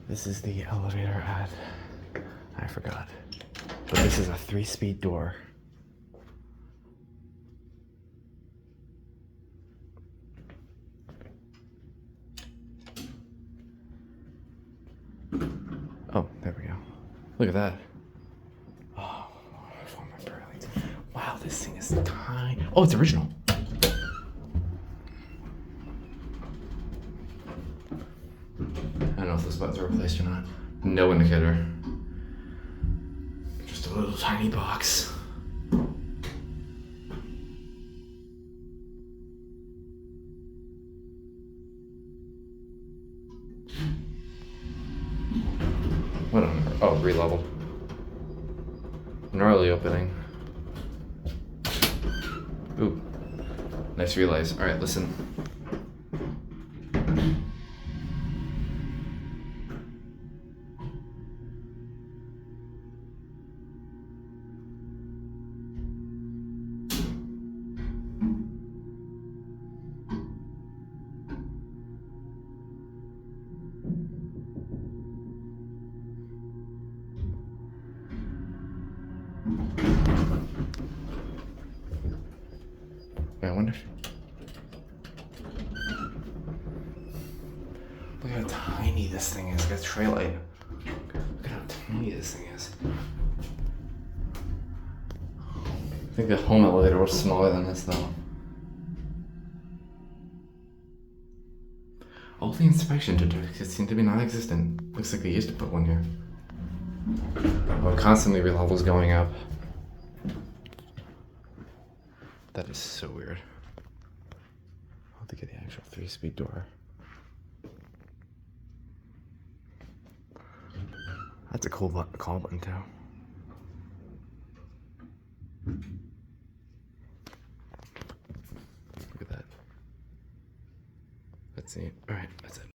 This is the elevator at, I forgot, but this is a 3-speed door. Oh, there we go. Look at that. Oh, former Burlington. Wow, this thing is tiny. Oh, it's original. I don't know if those buttons are replaced or not. No indicator. Just a little tiny box. What on earth? Oh, re-level. Gnarly opening. Ooh. Nice relays. Alright, listen. Wait, I wonder if... Look at how tiny this thing is. It's got a tray light. Look at how tiny this thing is. I think the home elevator was smaller than this though. All the inspection certificates seem to be non-existent. Looks like they used to put one here. Oh, constantly relevels going up. That is so weird. I'll have to get the actual 3-speed door. That's a cool call button too. Look at that. That's neat. All right, that's it.